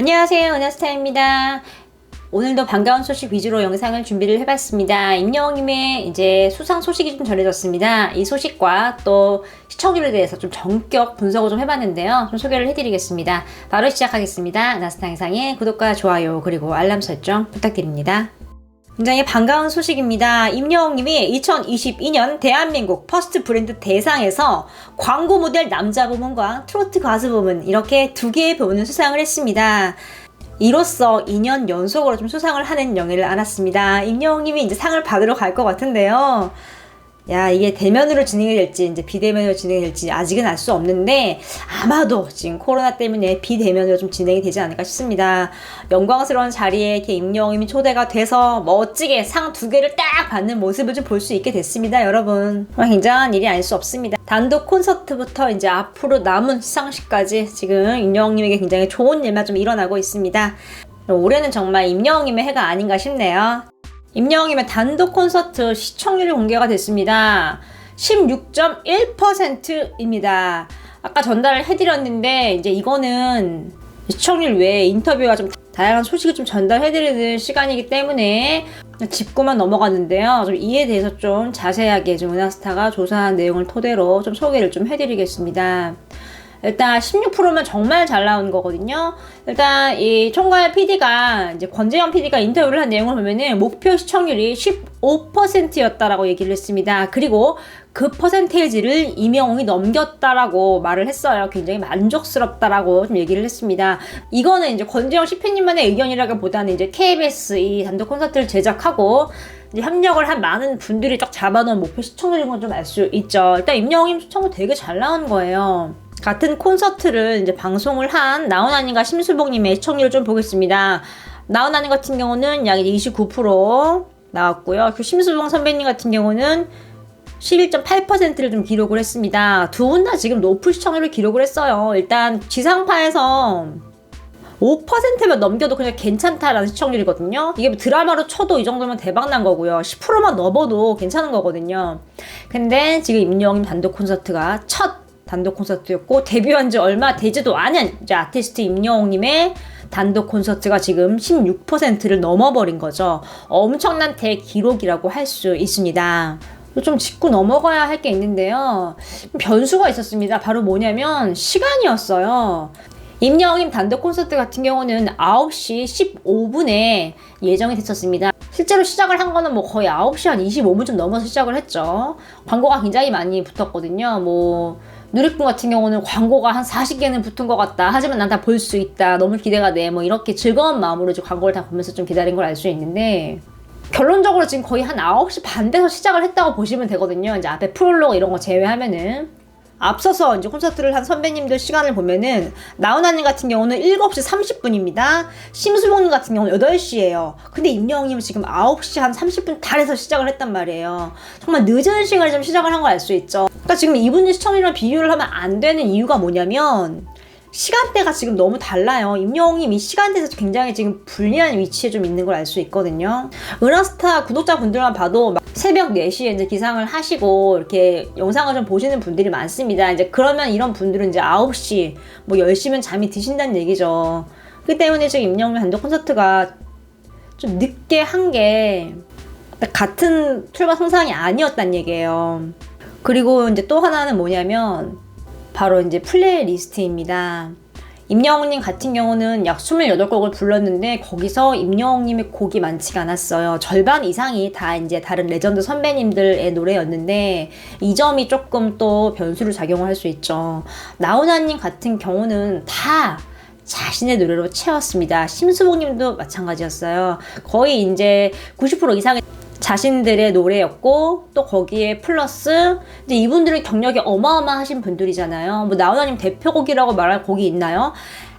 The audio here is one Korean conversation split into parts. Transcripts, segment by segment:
안녕하세요, 은하스타입니다. 오늘도 반가운 소식 위주로 영상을 준비를 해봤습니다. 임영웅님의 이제 수상 소식이 좀 전해졌습니다. 이 소식과 또 시청률에 대해서 좀 전격 분석을 좀 해봤는데요. 좀 소개를 해드리겠습니다. 바로 시작하겠습니다. 은하스타 영상의 구독과 좋아요 그리고 알람 설정 부탁드립니다. 굉장히 반가운 소식입니다. 임영웅님이 2022년 대한민국 퍼스트 브랜드 대상에서 광고 모델 남자 부문과 트로트 가수 부문 이렇게 두 개의 부문을 수상을 했습니다. 이로써 2년 연속으로 좀 수상을 하는 영예를 안았습니다. 임영웅님이 이제 상을 받으러 갈 것 같은데요. 야, 이게 대면으로 진행이 될지 이제 비대면으로 진행이 될지 아직은 알 수 없는데 아마도 지금 코로나 때문에 비대면으로 좀 진행이 되지 않을까 싶습니다. 영광스러운 자리에 이렇게 임영웅님이 초대가 돼서 멋지게 상 두 개를 딱 받는 모습을 좀 볼 수 있게 됐습니다, 여러분. 굉장한 일이 아닐 수 없습니다. 단독 콘서트부터 이제 앞으로 남은 시상식까지 지금 임영웅님에게 굉장히 좋은 일만 좀 일어나고 있습니다. 올해는 정말 임영웅님의 해가 아닌가 싶네요. 임영웅님의 단독 콘서트 시청률이 공개가 됐습니다. 16.1%입니다. 아까 전달을 해드렸는데 이제 이거는 시청률 외에 인터뷰와 좀 다양한 소식을 좀 전달해드리는 시간이기 때문에 짚고만 넘어갔는데요. 좀 이에 대해서 좀 자세하게 좀 은하스타가 조사한 내용을 토대로 좀 소개를 좀 해드리겠습니다. 일단 16%면 정말 잘 나온 거거든요. 일단 이 총괄 PD가 이제 권재현 PD가 인터뷰를 한 내용을 보면은 목표 시청률이 15%였다라고 얘기를 했습니다. 그리고 그 퍼센테이지를 임영웅이 넘겼다라고 말을 했어요. 굉장히 만족스럽다라고 좀 얘기를 했습니다. 이거는 이제 권재현 CP님만의 의견이라기보다는 이제 KBS 이 단독 콘서트를 제작하고 이제 협력을 한 많은 분들이 딱 잡아놓은 목표 시청률인 건 좀 알 수 있죠. 일단 임영웅님 시청률 되게 잘 나온 거예요. 같은 콘서트를 이제 방송을 한 나훈아님과 심수봉님의 시청률을 좀 보겠습니다. 나훈아님 같은 경우는 약 29% 나왔고요. 그 심수봉 선배님 같은 경우는 11.8%를 좀 기록을 했습니다. 두 분 다 지금 높은 시청률을 기록을 했어요. 일단 지상파에서 5%만 넘겨도 그냥 괜찮다라는 시청률이거든요. 이게 드라마로 쳐도 이 정도면 대박난 거고요. 10%만 넘어도 괜찮은 거거든요. 근데 지금 임영웅 단독 콘서트가 첫 단독 콘서트였고 데뷔한 지 얼마 되지도 않은 이제 아티스트 임영웅님의 단독 콘서트가 지금 16%를 넘어버린 거죠. 엄청난 대기록이라고 할 수 있습니다. 좀 짚고 넘어가야 할 게 있는데요. 변수가 있었습니다. 바로 뭐냐면 시간이었어요. 임영웅님 단독 콘서트 같은 경우는 9시 15분에 예정이 됐었습니다. 실제로 시작을 한 거는 뭐 거의 9시 한 25분 좀 넘어서 시작을 했죠. 광고가 굉장히 많이 붙었거든요. 뭐 누리꾼 같은 경우는 광고가 한 40개는 붙은 것 같다. 하지만 난 다 볼 수 있다. 너무 기대가 돼. 뭐 이렇게 즐거운 마음으로 이제 광고를 다 보면서 좀 기다린 걸 알 수 있는데 결론적으로 지금 거의 한 9시 반 돼서 시작을 했다고 보시면 되거든요. 이제 앞에 프롤로그 이런 거 제외하면은. 앞서서 이제 콘서트를 한 선배님들 시간을 보면은 나훈아님 같은 경우는 7시 30분입니다. 심수봉님 같은 경우는 8시예요. 근데 임영웅님은 지금 9시 한 30분 달해서 시작을 했단 말이에요. 정말 늦은 시간에 좀 시작을 한 걸 알 수 있죠. 그러니까 지금 이분 시청률이랑 비교를 하면 안 되는 이유가 뭐냐면 시간대가 지금 너무 달라요. 임영웅님 이 시간대에서 굉장히 지금 불리한 위치에 좀 있는 걸 알 수 있거든요. 은하스타 구독자분들만 봐도 막 새벽 4시에 이제 기상을 하시고 이렇게 영상을 좀 보시는 분들이 많습니다. 이제 그러면 이런 분들은 이제 9시, 뭐 10시면 잠이 드신다는 얘기죠. 그렇기 때문에 지금 임영웅 단독 콘서트가 좀 늦게 한 게 같은 출발 성상이 아니었단 얘기예요. 그리고 이제 또 하나는 뭐냐면 바로 이제 플레이리스트입니다. 임영웅님 같은 경우는 약 28곡을 불렀는데 거기서 임영웅님의 곡이 많지가 않았어요. 절반 이상이 다 이제 다른 레전드 선배님들의 노래였는데 이 점이 조금 또 변수를 작용을 할 수 있죠. 나훈아님 같은 경우는 다 자신의 노래로 채웠습니다. 심수봉님도 마찬가지였어요. 거의 이제 90% 이상의 자신들의 노래였고 또 거기에 플러스 이제 이분들은 경력이 어마어마하신 분들이잖아요. 뭐 나훈아님 대표곡이라고 말할 곡이 있나요?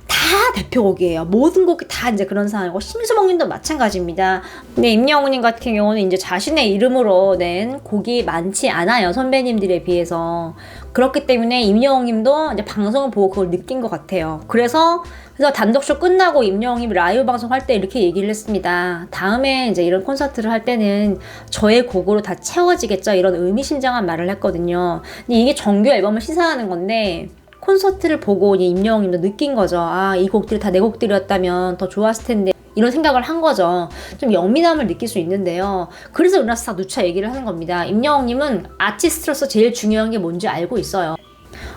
다 대표곡이에요. 모든 곡이 다 이제 그런 상황이고 심수봉님도 마찬가지입니다. 근데 임영웅님 같은 경우는 이제 자신의 이름으로 낸 곡이 많지 않아요. 선배님들에 비해서. 그렇기 때문에 임영웅님도 이제 방송을 보고 그걸 느낀 것 같아요. 그래서 단독쇼 끝나고 임영웅님이 라이브 방송할 때 이렇게 얘기를 했습니다. 다음에 이제 이런 콘서트를 할 때는 저의 곡으로 다 채워지겠죠. 이런 의미심장한 말을 했거든요. 근데 이게 정규 앨범을 시사하는 건데 콘서트를 보고 이제 임영웅님도 느낀 거죠. 아, 이 곡들이 다 내 곡들이었다면 더 좋았을 텐데. 이런 생각을 한 거죠. 좀 영민함을 느낄 수 있는데요. 그래서 은하스타 누차 얘기를 하는 겁니다. 임영웅님은 아티스트로서 제일 중요한 게 뭔지 알고 있어요.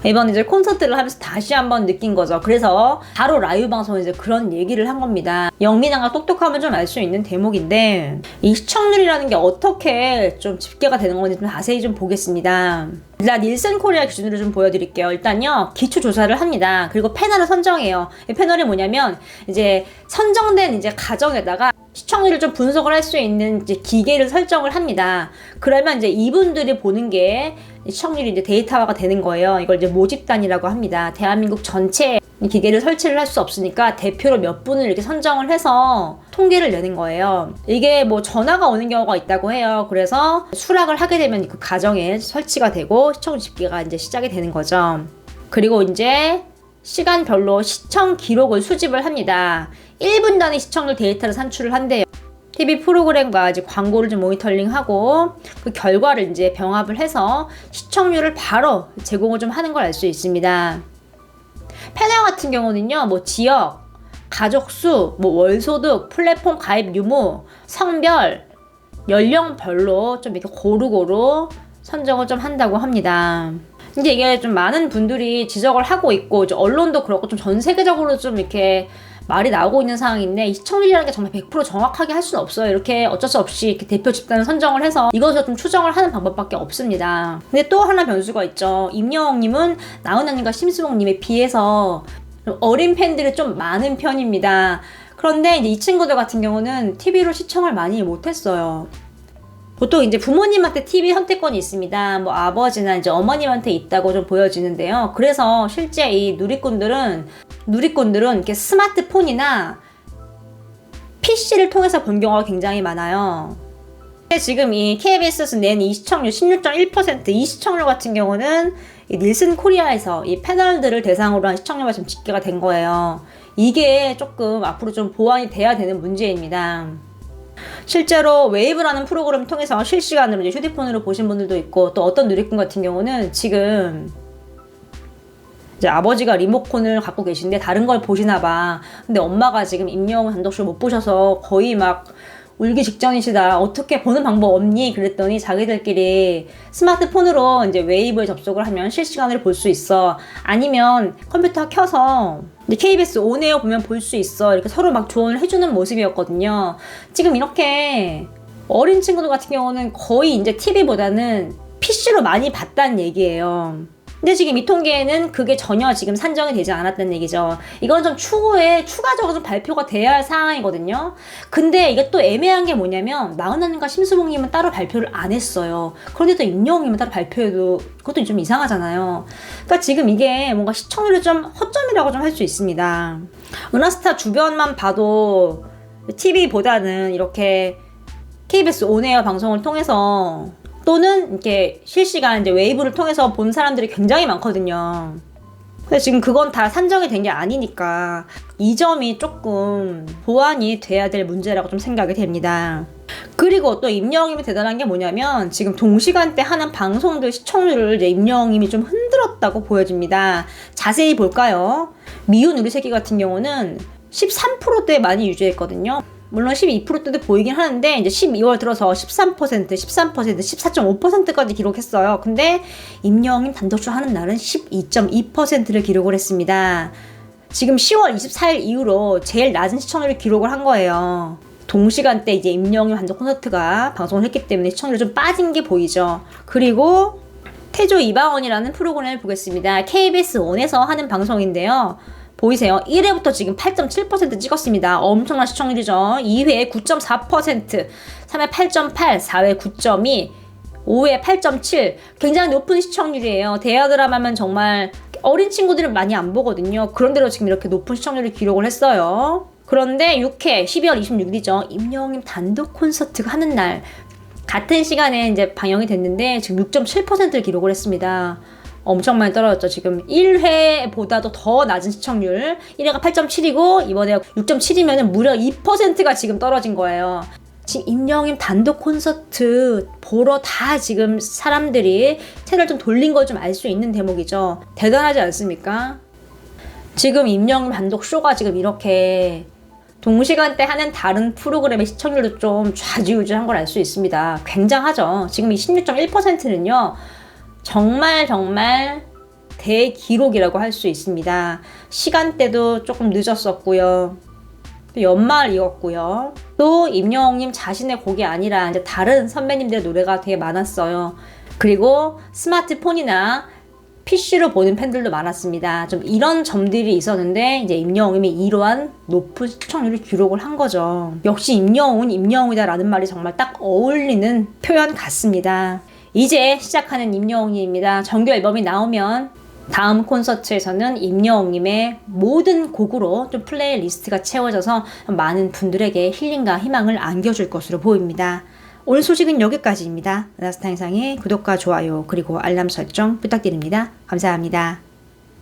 이번 이제 콘서트를 하면서 다시 한번 느낀 거죠. 그래서 바로 라이브 방송에서 이제 그런 얘기를 한 겁니다. 영민함과 똑똑함을 좀 알 수 있는 대목인데, 이 시청률이라는 게 어떻게 좀 집계가 되는 건지 좀 자세히 좀 보겠습니다. 일단 닐슨 코리아 기준으로 좀 보여드릴게요. 일단요, 기초 조사를 합니다. 그리고 패널을 선정해요. 이 패널이 뭐냐면 이제 선정된 이제 가정에다가 시청률을 좀 분석을 할 수 있는 이제 기계를 설정을 합니다. 그러면 이제 이분들이 보는 게 시청률이 이제 데이터화가 되는 거예요. 이걸 이제 모집단이라고 합니다. 대한민국 전체 기계를 설치를 할 수 없으니까 대표로 몇 분을 이렇게 선정을 해서 통계를 내는 거예요. 이게 뭐 전화가 오는 경우가 있다고 해요. 그래서 수락을 하게 되면 그 가정에 설치가 되고 시청 집계가 이제 시작이 되는 거죠. 그리고 이제 시간별로 시청 기록을 수집을 합니다. 1분 단위 시청률 데이터를 산출을 한대요. TV 프로그램과 이제 광고를 좀 모니터링하고 그 결과를 이제 병합을 해서 시청률을 바로 제공을 좀 하는 걸 알 수 있습니다. 패널 같은 경우는요, 뭐 지역, 가족수, 뭐 월소득, 플랫폼 가입 유무, 성별, 연령별로 좀 이렇게 고루고루 선정을 좀 한다고 합니다. 이제 이게 좀 많은 분들이 지적을 하고 있고, 이제 언론도 그렇고 좀 전 세계적으로 좀 이렇게 말이 나오고 있는 상황인데, 이 시청률이라는 게 정말 100% 정확하게 할 수는 없어요. 이렇게 어쩔 수 없이 이렇게 대표 집단을 선정을 해서 이것을 좀 추정을 하는 방법밖에 없습니다. 근데 또 하나 변수가 있죠. 임영웅님은 나훈아님과 심수봉님에 비해서 어린 팬들이 좀 많은 편입니다. 그런데 이제 이 친구들 같은 경우는 TV로 시청을 많이 못했어요. 보통 이제 부모님한테 TV 선택권이 있습니다. 뭐 아버지나 이제 어머님한테 있다고 좀 보여지는데요. 그래서 실제 이 누리꾼들은 이렇게 스마트폰이나 PC를 통해서 본 경우가 굉장히 많아요. 지금 이 KBS에서 낸 이 시청률 16.1%, 이 시청률 같은 경우는 이 닐슨 코리아에서 이 패널들을 대상으로 한 시청률과 지금 집계가 된 거예요. 이게 조금 앞으로 좀 보완이 돼야 되는 문제입니다. 실제로 웨이브라는 프로그램을 통해서 실시간으로 이제 휴대폰으로 보신 분들도 있고, 또 어떤 누리꾼 같은 경우는 지금 이제 아버지가 리모컨을 갖고 계신데 다른 걸 보시나 봐. 근데 엄마가 지금 임영웅 단독쇼 못 보셔서 거의 막 울기 직전이시다. 어떻게 보는 방법 없니? 그랬더니 자기들끼리 스마트폰으로 이제 웨이브에 접속을 하면 실시간으로 볼 수 있어. 아니면 컴퓨터 켜서 이제 KBS 온에어 보면 볼 수 있어. 이렇게 서로 막 조언을 해주는 모습이었거든요. 지금 이렇게 어린 친구들 같은 경우는 거의 이제 TV보다는 PC로 많이 봤다는 얘기예요. 근데 지금 이 통계에는 그게 전혀 지금 산정이 되지 않았다는 얘기죠. 이건 좀 추후에 추가적으로 좀 발표가 돼야 할 상황이거든요. 근데 이게 또 애매한 게 뭐냐면 나훈아님과 심수봉님은 따로 발표를 안 했어요. 그런데 또 임영웅님은 따로 발표해도 그것도 좀 이상하잖아요. 그러니까 지금 이게 뭔가 시청률이 좀 허점이라고 좀 할 수 있습니다. 은하스타 주변만 봐도 TV보다는 이렇게 KBS 온에어 방송을 통해서 또는 이렇게 실시간 이제 웨이브를 통해서 본 사람들이 굉장히 많거든요. 근데 지금 그건 다 산정이 된 게 아니니까 이 점이 조금 보완이 돼야 될 문제라고 좀 생각이 됩니다. 그리고 또 임영웅님이 대단한 게 뭐냐면 지금 동시간대 하는 방송들 시청률을 이제 임영웅님이 좀 흔들었다고 보여집니다. 자세히 볼까요? 미운 우리 새끼 같은 경우는 13%대 많이 유지했거든요. 물론 12%대도 보이긴 하는데 이제 12월 들어서 13%, 14.5%까지 기록했어요. 근데 임영웅님 단독쇼 하는 날은 12.2%를 기록을 했습니다. 지금 10월 24일 이후로 제일 낮은 시청률을 기록을 한 거예요. 동시간대 이제 임영웅 단독 콘서트가 방송을 했기 때문에 시청률이 좀 빠진 게 보이죠. 그리고 태조 이방원이라는 프로그램을 보겠습니다. KBS 온에서 하는 방송인데요. 보이세요? 1회부터 지금 8.7% 찍었습니다. 엄청난 시청률이죠. 2회 9.4%, 3회 8.8, 4회 9.2, 5회 8.7. 굉장히 높은 시청률이에요. 대하 드라마면 정말 어린 친구들은 많이 안 보거든요. 그런데도 지금 이렇게 높은 시청률을 기록을 했어요. 그런데 6회 12월 26일이죠. 임영웅님 단독 콘서트가 하는 날 같은 시간에 이제 방영이 됐는데 지금 6.7%를 기록을 했습니다. 엄청 많이 떨어졌죠. 지금 1회보다도 더 낮은 시청률. 1회가 8.7이고 이번에 6.7이면 무려 2%가 지금 떨어진 거예요. 지금 임영웅 단독 콘서트 보러 다 지금 사람들이 채널 좀 돌린 걸 좀 알 수 있는 대목이죠. 대단하지 않습니까? 지금 임영웅 단독 쇼가 지금 이렇게 동시간대 하는 다른 프로그램의 시청률도 좀 좌지우지한 걸 알 수 있습니다. 굉장하죠. 지금 이 16.1%는요. 정말 대기록이라고 할 수 있습니다. 시간대도 조금 늦었었고요. 또 연말이었고요. 또 임영웅님 자신의 곡이 아니라 이제 다른 선배님들의 노래가 되게 많았어요. 그리고 스마트폰이나 PC로 보는 팬들도 많았습니다. 좀 이런 점들이 있었는데 이제 임영웅님이 이러한 높은 시청률을 기록을 한 거죠. 역시 임영웅은 임영웅이다라는 말이 정말 딱 어울리는 표현 같습니다. 이제 시작하는 임영웅님입니다. 정규 앨범이 나오면 다음 콘서트에서는 임영웅님의 모든 곡으로 좀 플레이리스트가 채워져서 많은 분들에게 힐링과 희망을 안겨줄 것으로 보입니다. 오늘 소식은 여기까지입니다. 나스타인상의 구독과 좋아요 그리고 알람 설정 부탁드립니다. 감사합니다.